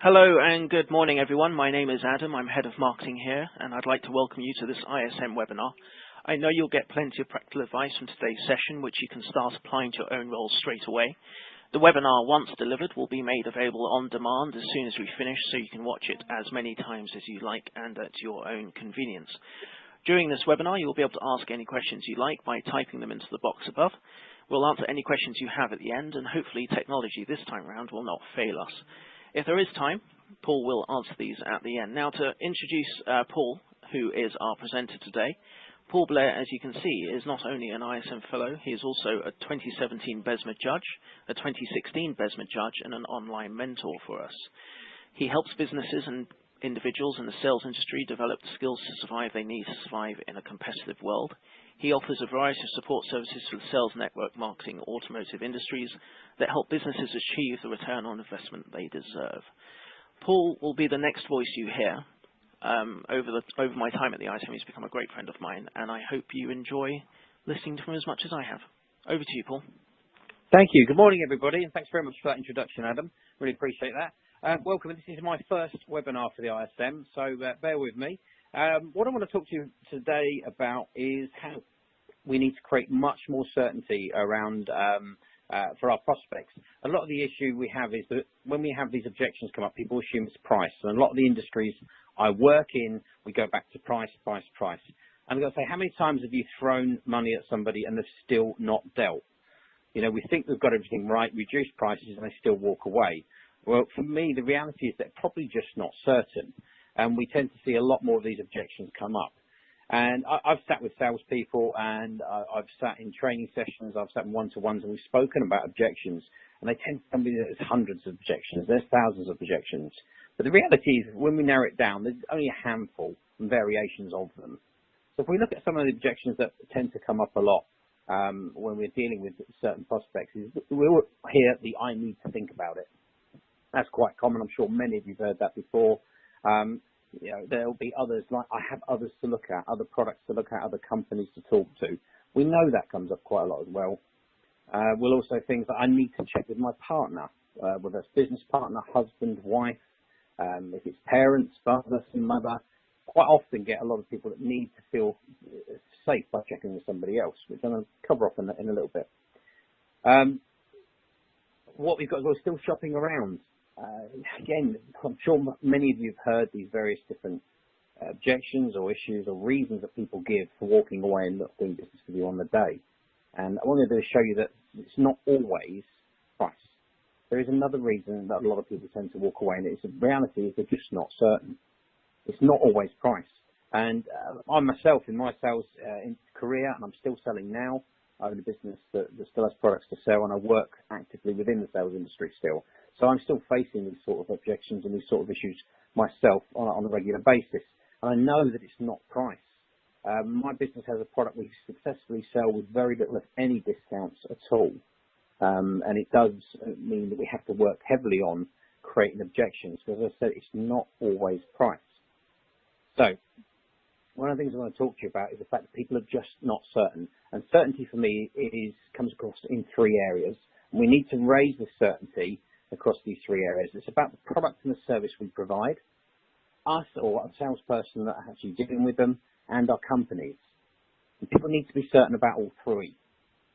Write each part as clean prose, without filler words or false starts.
Hello and good morning, everyone. My name is Adam. I'm head of marketing here, and I'd like to welcome you to this ISM webinar. I know you'll get plenty of practical advice from today's session, which you can start applying to your own roles straight away. The webinar, once delivered, will be made available on demand as soon as we finish, so you can watch it as many times as you like and at your own convenience. During this webinar, you'll be able to ask any questions you like by typing them into the box above. We'll answer any questions you have at the end, and hopefully technology this time around will not fail us. If there is time, Paul will answer these at the end. Now, to introduce Paul, who is our presenter today, Paul Blair, as you can see, is not only an ISM Fellow, he is also a 2017 BESMA Judge, a 2016 BESMA Judge, and an online mentor for us. He helps businesses and individuals in the sales industry develop the skills to survive they need to survive in a competitive world. He offers a variety of support services for the sales, network, marketing, automotive industries that help businesses achieve the return on investment they deserve. Paul will be the next voice you hear. Over my time at the ISM, he's become a great friend of mine, and I hope you enjoy listening to him as much as I have. Over to you, Paul. Thank you. Good morning, everybody, and thanks very much for that introduction, Adam. Really appreciate that. Welcome. This is my first webinar for the ISM, so bear with me. What I want to talk to you today about is how we need to create much more certainty around for our prospects. A lot of the issue we have is that when we have these objections come up, people assume it's price. And a lot of the industries I work in, we go back to price, price, price. And I'm going to say, how many times have you thrown money at somebody and they've still not dealt? You know, we think we've got everything right, reduce prices, and they still walk away. Well, for me, the reality is they're probably just not certain. And we tend to see a lot more of these objections come up. And I've sat with salespeople, and I've sat in training sessions, I've sat in one-to-ones, and we've spoken about objections. And they tend to tell me that there's hundreds of objections, there's thousands of objections. But the reality is, when we narrow it down, there's only a handful and variations of them. So if we look at some of the objections that tend to come up a lot when we're dealing with certain prospects, is we'll hear the "I need to think about it." That's quite common. I'm sure many of you have heard that before. You know, there'll be others like I have others to look at, other products to look at, other companies to talk to. We know that comes up quite a lot as well. We'll also things that I need to check with my partner, whether it's business partner, husband, wife, if it's parents, father and mother. Quite often get a lot of people that need to feel safe by checking with somebody else, which I'm going to cover off in a little bit. What we've got is we're still shopping around. Again, I'm sure many of you have heard these various different objections or issues or reasons that people give for walking away and not doing business with you on the day. And what I'm going to do is show you that it's not always price. There is another reason that a lot of people tend to walk away, and it's the reality is they're just not certain. It's not always price. And I myself, in my sales career, and I'm still selling now, I own a business that still has products to sell, and I work actively within the sales industry still. So I'm still facing these sort of objections and these sort of issues myself on a regular basis. And I know that it's not price. My business has a product we successfully sell with very little, if any, discounts at all. And it does mean that we have to work heavily on creating objections, because as I said, it's not always price. So one of the things I want to talk to you about is the fact that people are just not certain. And certainty for me comes across in three areas. And we need to raise the certainty across these three areas. It's about the product and the service we provide, us or a salesperson that are actually dealing with them, and our companies. And people need to be certain about all three.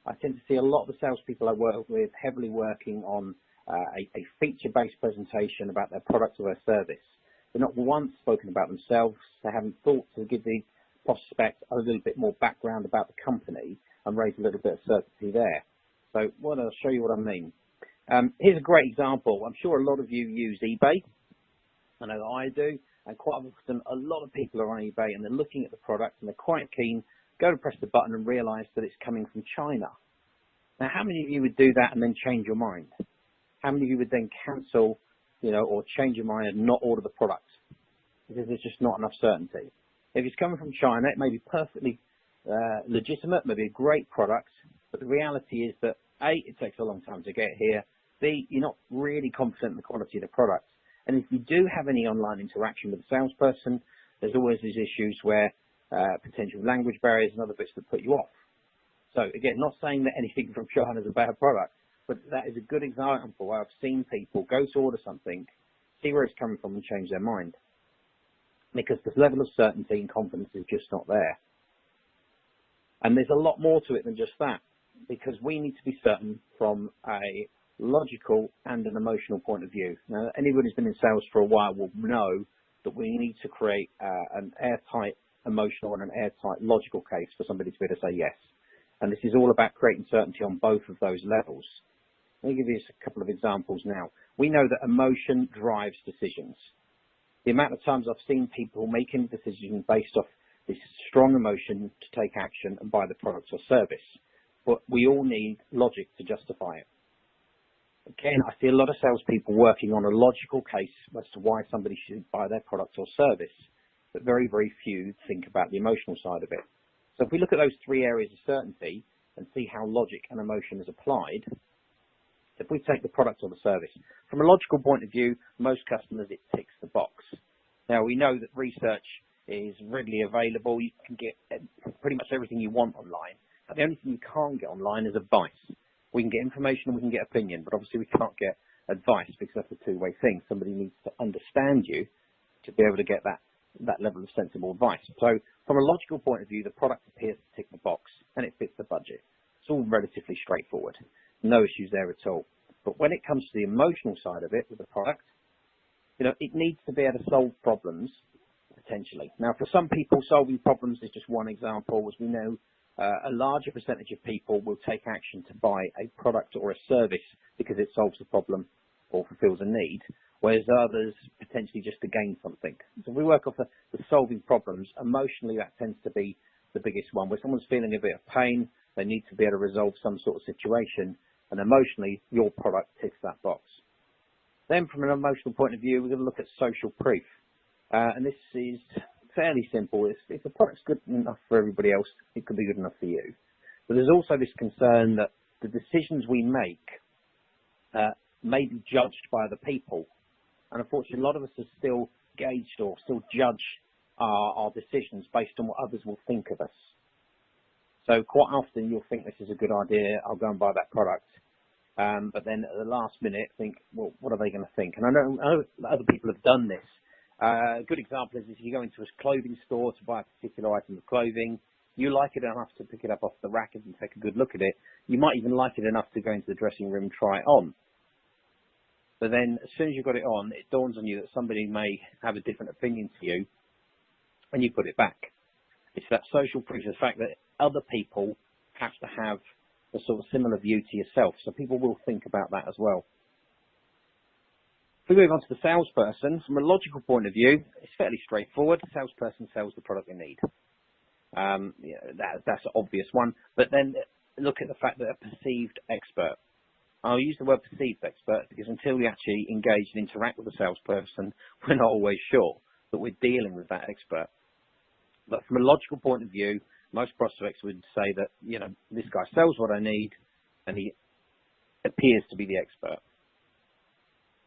I tend to see a lot of the salespeople I work with heavily working on a feature-based presentation about their product or their service. They're not once spoken about themselves. They haven't thought to give the prospect a little bit more background about the company and raise a little bit of certainty there. So I'll show you what I mean. Here's a great example. I'm sure a lot of you use eBay. I know that I do. And quite often, a lot of people are on eBay and they're looking at the product and they're quite keen, go to press the button and realise that it's coming from China. Now, how many of you would do that and then change your mind? How many of you would then cancel, or change your mind and not order the product? Because there's just not enough certainty. If it's coming from China, it may be perfectly legitimate, maybe a great product, but the reality is that A, it takes a long time to get here. B, you're not really confident in the quality of the product. And if you do have any online interaction with a salesperson, there's always these issues where potential language barriers and other bits that put you off. So again, not saying that anything from China is a bad product, but that is a good example where I've seen people go to order something, see where it's coming from and change their mind. Because the level of certainty and confidence is just not there. And there's a lot more to it than just that, because we need to be certain from a logical and an emotional point of view. Now, anyone who's been in sales for a while will know that we need to create an airtight emotional and an airtight logical case for somebody to be able to say yes. And this is all about creating certainty on both of those levels. Let me give you a couple of examples now. We know that emotion drives decisions. The amount of times I've seen people making decisions based off this strong emotion to take action and buy the product or service. But we all need logic to justify it. Again, I see a lot of salespeople working on a logical case as to why somebody should buy their product or service, but very, very few think about the emotional side of it. So if we look at those three areas of certainty and see how logic and emotion is applied, if we take the product or the service, from a logical point of view, most customers, it ticks the box. Now, we know that research is readily available. You can get pretty much everything you want online. But the only thing you can't get online is advice. We can get information and we can get opinion, but obviously we can't get advice because that's a two-way thing. Somebody needs to understand you to be able to get that level of sensible advice. So from a logical point of view, the product appears to tick the box and it fits the budget. It's all relatively straightforward. No issues there at all. But when it comes to the emotional side of it with the product, it needs to be able to solve problems potentially. Now, for some people, solving problems is just one example. As we know, a larger percentage of people will take action to buy a product or a service because it solves a problem or fulfills a need, whereas others potentially just to gain something. So if we work off the solving problems, emotionally that tends to be the biggest one. Where someone's feeling a bit of pain, they need to be able to resolve some sort of situation, and emotionally your product ticks that box. Then from an emotional point of view, we're going to look at social proof. And this is fairly simple. If the product's good enough for everybody else, it could be good enough for you. But there's also this concern that the decisions we make may be judged by other people. And unfortunately, a lot of us are still gauged or still judge our decisions based on what others will think of us. So quite often you'll think this is a good idea, I'll go and buy that product. But then at the last minute think, well, what are they going to think? And I know other people have done this. A good example is if you go into a clothing store to buy a particular item of clothing, you like it enough to pick it up off the rack and take a good look at it. You might even like it enough to go into the dressing room and try it on. But then as soon as you've got it on, it dawns on you that somebody may have a different opinion to you and you put it back. It's that social proof, the fact that other people have to have a sort of similar view to yourself. So people will think about that as well. If we move on to the salesperson, from a logical point of view, it's fairly straightforward. The salesperson sells the product they need. That's an obvious one. But then look at the fact that a perceived expert. I'll use the word perceived expert because until we actually engage and interact with the salesperson, we're not always sure that we're dealing with that expert. But from a logical point of view, most prospects would say that, this guy sells what I need and he appears to be the expert.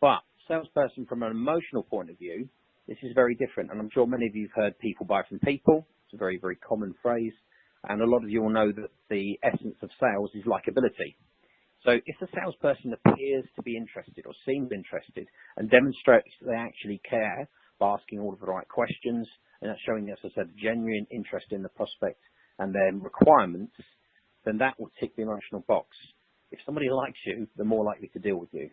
But salesperson from an emotional point of view, this is very different. And I'm sure many of you have heard people buy from people. It's a very, very common phrase. And a lot of you will know that the essence of sales is likability. So if the salesperson appears to be interested or seems interested and demonstrates that they actually care by asking all of the right questions and that's showing, as I said, genuine interest in the prospect and their requirements, then that will tick the emotional box. If somebody likes you, they're more likely to deal with you.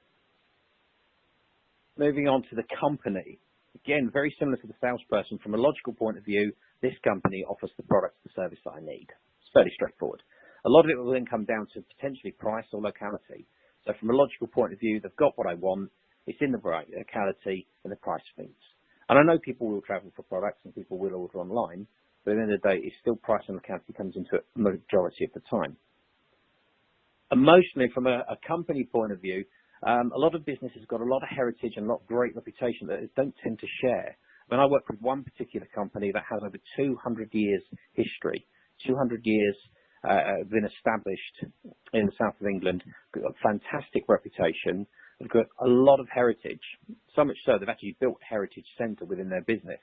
Moving on to the company. Again, very similar to the salesperson, from a logical point of view, this company offers the product or the service that I need. It's fairly straightforward. A lot of it will then come down to potentially price or locality. So from a logical point of view, they've got what I want, it's in the right locality, and the price fits. And I know people will travel for products and people will order online, but at the end of the day, it's still price and locality comes into it majority of the time. Emotionally, from a company point of view, a lot of businesses have got a lot of heritage and a lot of great reputation that they don't tend to share. When I work with one particular company that has over 200 years history, 200 years been established in the south of England, got a fantastic reputation, they've got a lot of heritage, so much so they've actually built a heritage centre within their business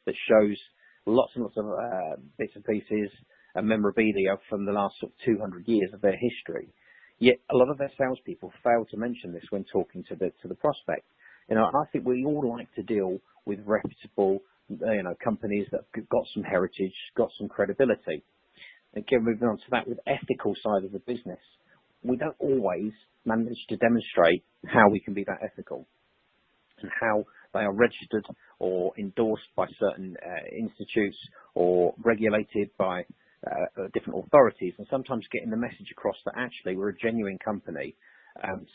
that shows lots and lots of bits and pieces and memorabilia from the last sort of 200 years of their history. Yet a lot of their salespeople fail to mention this when talking to the prospect. And I think we all like to deal with reputable, companies that have got some heritage, got some credibility. Again, moving on to that with ethical side of the business, we don't always manage to demonstrate how we can be that ethical and how they are registered or endorsed by certain institutes or regulated by different authorities, and sometimes getting the message across that actually we're a genuine company,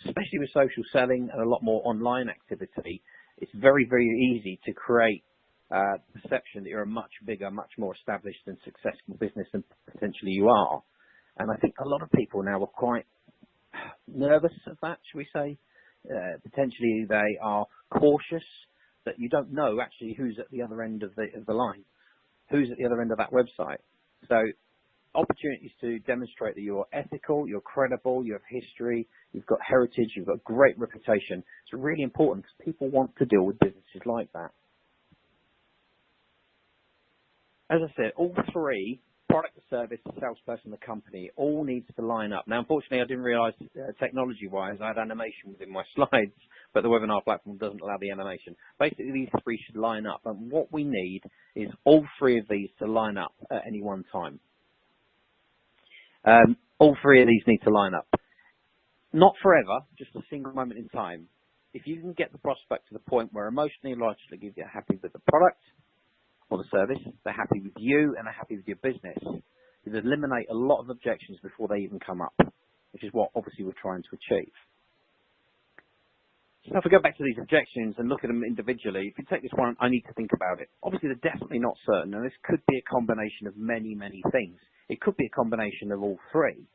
especially with social selling and a lot more online activity. It's very, very easy to create the perception that you're a much bigger, much more established and successful business than potentially you are. And I think a lot of people now are quite nervous of that, shall we say. Potentially they are cautious that you don't know actually who's at the other end of the line, who's at the other end of that website. So opportunities to demonstrate that you're ethical, you're credible, you have history, you've got heritage, you've got great reputation. It's really important because people want to deal with businesses like that. As I said, all three, product, the service, the salesperson, the company, all needs to line up. Now, unfortunately, I didn't realise technology-wise I had animation within my slides, but the webinar platform doesn't allow the animation. Basically, these three should line up, and what we need is all three of these to line up at any one time. All three of these need to line up. Not forever, just a single moment in time. If you can get the prospect to the point where emotionally and logically you're happy with the product or the service, they're happy with you and they're happy with your business, you eliminate a lot of objections before they even come up, which is what obviously we're trying to achieve. So if we go back to these objections and look at them individually, if you take this one, I need to think about it. Obviously, they're definitely not certain, and this could be a combination of many, many things. It could be a combination of all three.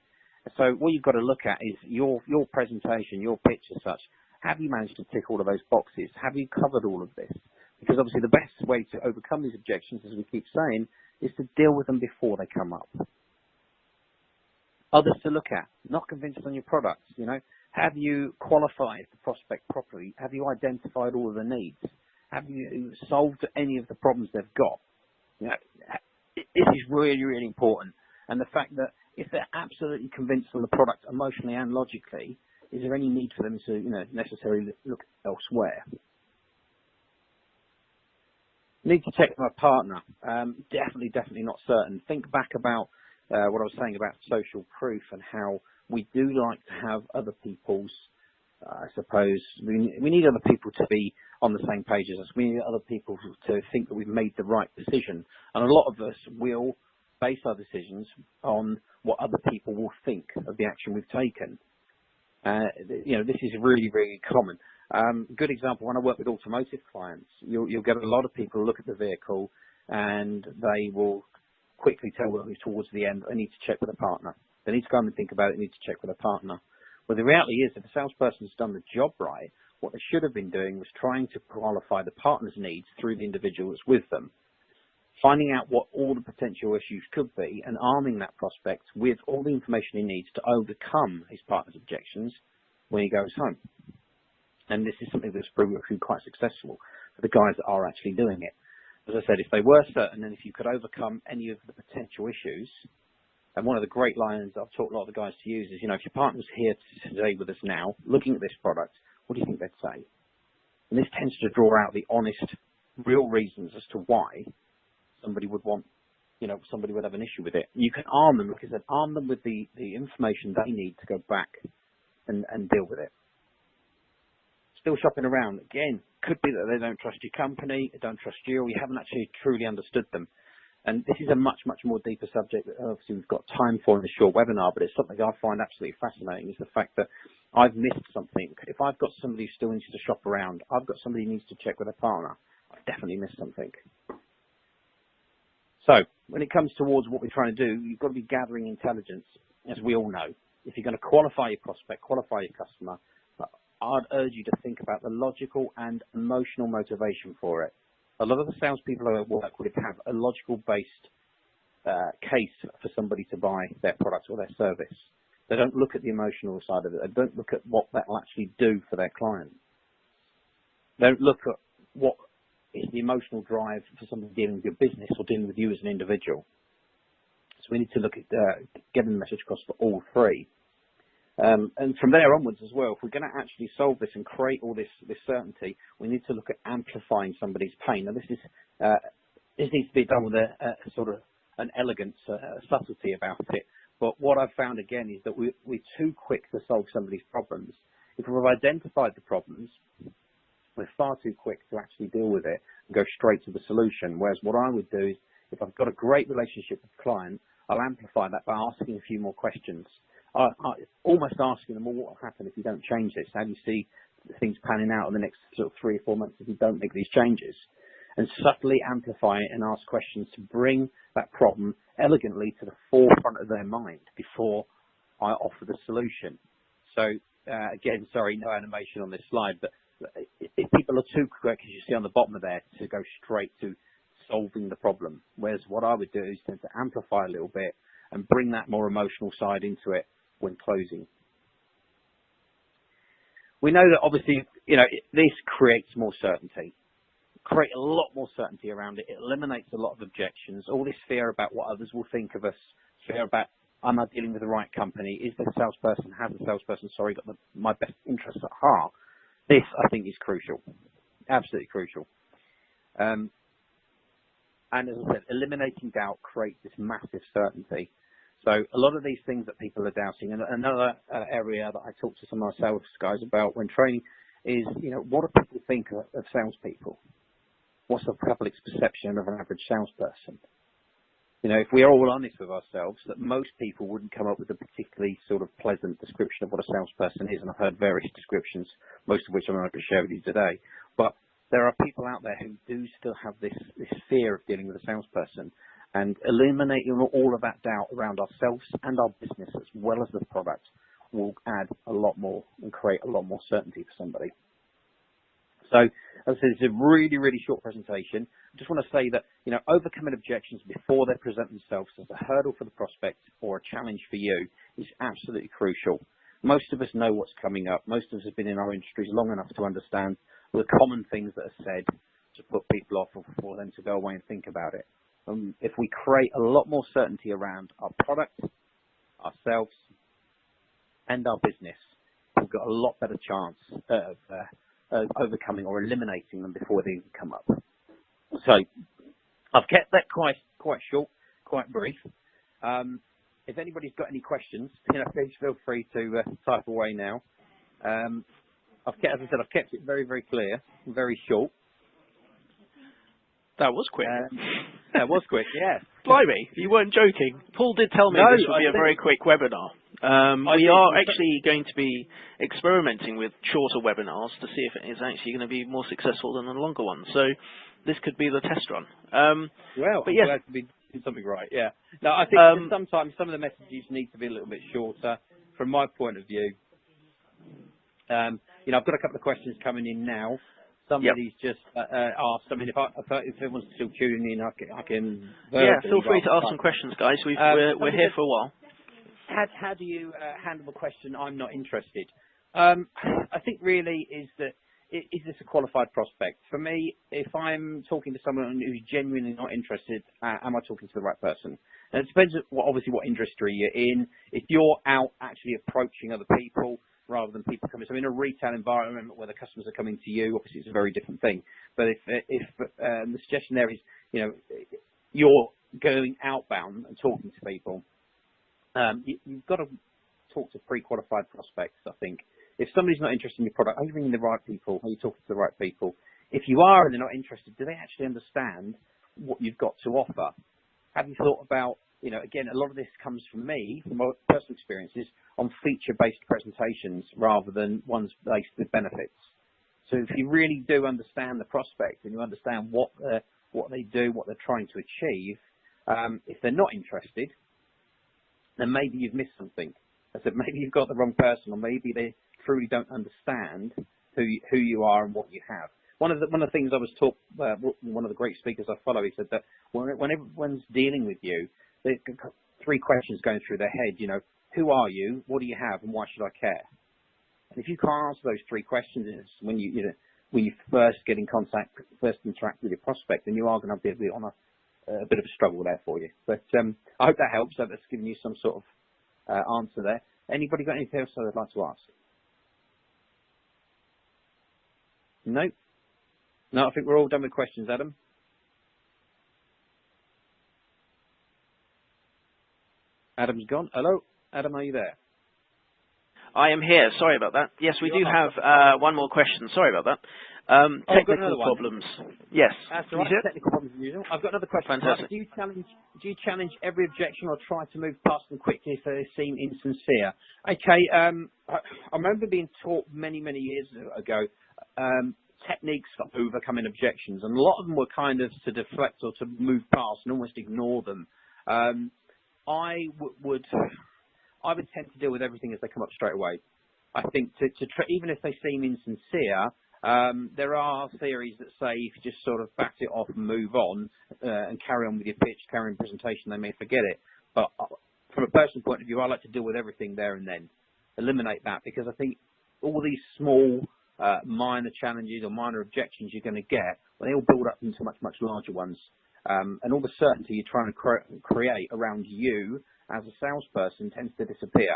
So what you've got to look at is your presentation, your pitch as such. Have you managed to tick all of those boxes? Have you covered all of this? Because obviously the best way to overcome these objections, as we keep saying, is to deal with them before they come up. Others to look at, not convinced on your products, Have you qualified the prospect properly? Have you identified all of the needs? Have you solved any of the problems they've got? This is really, really important. And the fact that if they're absolutely convinced on the product emotionally and logically, is there any need for them to, necessarily look elsewhere? Need to check my partner. Definitely not certain. Think back about what I was saying about social proof and how we do like to have other people's, I suppose, we need other people to be on the same page as us. We need other people to think that we've made the right decision. And a lot of us will base our decisions on what other people will think of the action we've taken. This is really, really common. Good example, when I work with automotive clients, you'll get a lot of people look at the vehicle and they will quickly tell them towards the end, I need to check with a partner. They need to go and think about it, they need to check with a partner. Well, the reality is, if the salesperson's done the job right, what they should have been doing was trying to qualify the partner's needs through the individual that's with them, finding out what all the potential issues could be and arming that prospect with all the information he needs to overcome his partner's objections when he goes home. And this is something that's proven quite successful for the guys that are actually doing it. As I said, if they were certain and if you could overcome any of the potential issues, and one of the great lines I've taught a lot of the guys to use is, if your partner's here today with us now, looking at this product, what do you think they'd say? And this tends to draw out the honest, real reasons as to why somebody would want, somebody would have an issue with it. You can arm them, because arm them with the information they need to go back and deal with it. Still shopping around, again, could be that they don't trust your company, they don't trust you, or you haven't actually truly understood them. And this is a much, much more deeper subject that obviously we've got time for in this short webinar, but it's something I find absolutely fascinating, is the fact that I've missed something. If I've got somebody who still needs to shop around, I've got somebody who needs to check with a partner, I've definitely missed something. So when it comes towards what we're trying to do, you've got to be gathering intelligence, as we all know. If you're going to qualify your prospect, qualify your customer, I'd urge you to think about the logical and emotional motivation for it. A lot of the salespeople who work would have a logical-based case for somebody to buy their product or their service. They don't look at the emotional side of it. They don't look at what that will actually do for their client. They don't look at what is the emotional drive for somebody dealing with your business or dealing with you as an individual. So we need to look at getting the message across for all three. And from there onwards as well, if we're going to actually solve this and create all this certainty, we need to look at amplifying somebody's pain. Now, this needs to be done with a sort of an elegance, subtlety about it. But what I've found again is that we're too quick to solve somebody's problems. If we've identified the problems, we're far too quick to actually deal with it and go straight to the solution. Whereas what I would do is, if I've got a great relationship with the client, I'll amplify that by asking a few more questions. I almost asking them, well, what will happen if you don't change this? How do you see things panning out in the next sort of 3 or 4 months if you don't make these changes? And subtly amplify it and ask questions to bring that problem elegantly to the forefront of their mind before I offer the solution. So again, sorry, no animation on this slide, but if people are too quick, as you see on the bottom of there, to go straight to solving the problem, whereas what I would do is tend to amplify a little bit and bring that more emotional side into it when closing. We know that obviously, this creates more certainty. Create a lot more certainty around it. It eliminates a lot of objections. All this fear about what others will think of us, fear about, am I dealing with the right company? Has the salesperson got my best interests at heart? This, I think, is crucial. Absolutely crucial. And as I said, eliminating doubt creates this massive certainty. So a lot of these things that people are doubting, and another area that I talk to some of my sales guys about when training is, what do people think of salespeople? What's the public's perception of an average salesperson? If we are all honest with ourselves, that most people wouldn't come up with a particularly sort of pleasant description of what a salesperson is, and I've heard various descriptions, most of which I'm not going to share with you today. But there are people out there who do still have this fear of dealing with a salesperson, and eliminating all of that doubt around ourselves and our business as well as the product will add a lot more and create a lot more certainty for somebody. So, as I said, it's a really, really short presentation. I just want to say that, overcoming objections before they present themselves as a hurdle for the prospect or a challenge for you is absolutely crucial. Most of us know what's coming up. Most of us have been in our industries long enough to understand the common things that are said to put people off or for them to go away and think about it. If we create a lot more certainty around our product, ourselves, and our business, we've got a lot better chance of overcoming or eliminating them before they even come up. So I've kept that quite short, quite brief. If anybody's got any questions, please feel free to type away now. As I said, I've kept it very, very clear, very short. That was quick. That was quick, yeah. Blimey, you weren't joking. Paul did tell me this would be a very quick webinar. We are actually going to be experimenting with shorter webinars to see if it is actually going to be more successful than the longer ones. So this could be the test run. Well, but I'm glad to be doing something right, yeah. No, I think sometimes some of the messages need to be a little bit shorter. From my point of view, I've got a couple of questions coming in now. Somebody's just asked. I mean, if everyone's still tuning in, I can. Yeah, feel free to ask some questions, guys. We're here for a while. How do you handle the question, I'm not interested? I think really is this a qualified prospect? For me, if I'm talking to someone who's genuinely not interested, am I talking to the right person? And it depends obviously what industry you're in. If you're out actually approaching other people rather than people coming, so in a retail environment where the customers are coming to you, obviously it's a very different thing. But if the suggestion there is, you're going outbound and talking to people, you've got to talk to pre-qualified prospects, I think. If somebody's not interested in your product, are you ringing the right people? Are you talking to the right people? If you are and they're not interested, do they actually understand what you've got to offer? Have you thought about, again, a lot of this comes from me, from my personal experiences, on feature-based presentations rather than ones based with benefits. So if you really do understand the prospect and you understand what they do, what they're trying to achieve, if they're not interested, then maybe you've missed something. I said maybe you've got the wrong person, or maybe they truly don't understand who you are and what you have. One of the things I was taught, one of the great speakers I follow, he said that when everyone's dealing with you, they've got 3 questions going through their head. Who are you? What do you have? And why should I care? And if you can't answer those 3 questions when you first get in contact, first interact with your prospect, then you are going to be on a bit of a struggle there for you. But I hope that helps. That's given you some sort of answer there. Anybody got anything else they'd like to ask? No? No, I think we're all done with questions, Adam. Adam's gone. Hello? Adam, are you there? I am here. Sorry about that. Yes, we do have one more question. Sorry about that. I've got Technical another one. problems. Yes. That's Can all you right. see it? Technical problems as usual. I've got another question. Fantastic. Do you challenge every objection or try to move past them quickly if they seem insincere? Okay. I remember being taught many years ago techniques for overcoming objections, and a lot of them were kind of to deflect or to move past and almost ignore them. I would tend to deal with everything as they come up straight away. I think even if they seem insincere, there are theories that say if you just sort of bat it off and move on and carry on with your pitch, carry on presentation, they may forget it. But from a personal point of view, I like to deal with everything there and then. Eliminate that, because I think all these small minor challenges or minor objections you're going to get, well, they all build up into much larger ones. And all the certainty you're trying to create around you as a salesperson tends to disappear.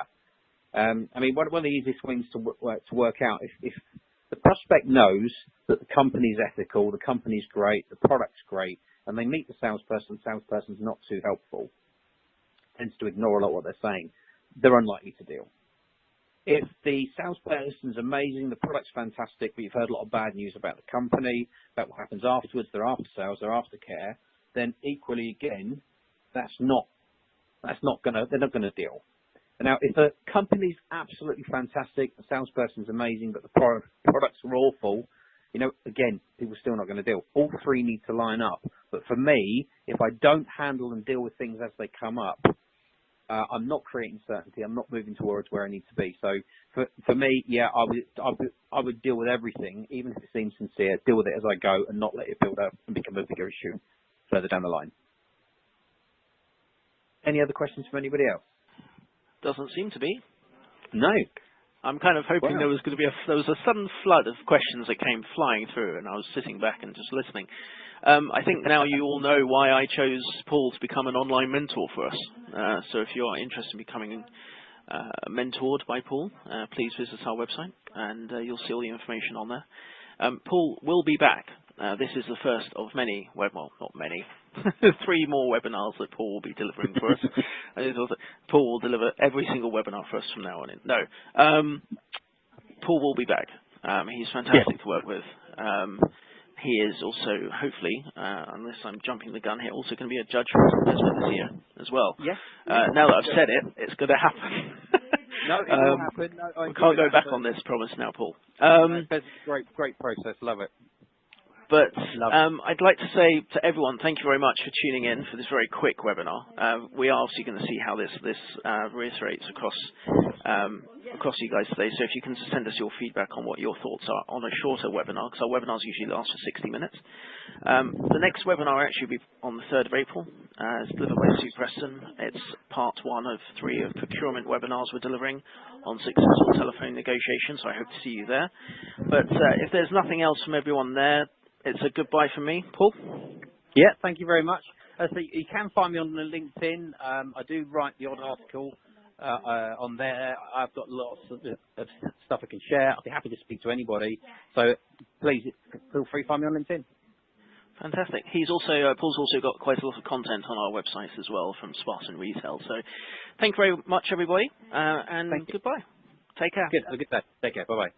I mean, one of the easiest things to work out, if the prospect knows that the company's ethical, the company's great, the product's great, and they meet the salesperson's not too helpful, tends to ignore a lot of what they're saying, they're unlikely to deal. If the salesperson's amazing, the product's fantastic, but you've heard a lot of bad news about the company, about what happens afterwards, their after sales, their aftercare, then equally again, they're not gonna deal. Now, if the company's absolutely fantastic, the salesperson's amazing, but the products are awful, you know, again, people are still not going to deal. All three need to line up. But for me, if I don't handle and deal with things as they come up, I'm not creating certainty. I'm not moving towards where I need to be. So for me, yeah, I would deal with everything, even if it seems sincere, deal with it as I go and not let it build up and become a bigger issue further down the line. Any other questions from anybody else? Doesn't seem to be. No. I'm kind of hoping Wow. there was a sudden flood of questions that came flying through, and I was sitting back and just listening. I think now you all know why I chose Paul to become an online mentor for us. So if you're interested in becoming mentored by Paul, please visit our website, and you'll see all the information on there. Paul will be back. This is the first of many, well, not many, 3 more webinars that Paul will be delivering for us. Paul will deliver every single webinar for us from now on in. No, Paul will be back. He's fantastic to work with. He is also, hopefully, unless I'm jumping the gun here, also going to be a judge for this year as well. Yes. Now that I've said it, it's going to happen. No, it will happen. No, we can't go back on this promise now, Paul. It's a great process. Love it. But I'd like to say to everyone, thank you very much for tuning in for this very quick webinar. We are obviously going to see how this reiterates across you guys today. So if you can send us your feedback on what your thoughts are on a shorter webinar, because our webinars usually last for 60 minutes. The next webinar actually will be on the 3rd of April. It's delivered by Sue Preston. It's part 1 of 3 of procurement webinars we're delivering on successful telephone negotiations. So I hope to see you there. But if there's nothing else from everyone there, it's a goodbye from me. Paul? Yeah, thank you very much. So you can find me on the LinkedIn. I do write the odd article on there. I've got lots of stuff I can share. I'll be happy to speak to anybody. So please feel free to find me on LinkedIn. Fantastic. Paul's also got quite a lot of content on our website as well from Spartan Retail. So thank you very much, everybody, and goodbye. Take care. Good. Have a good day. Take care. Bye-bye.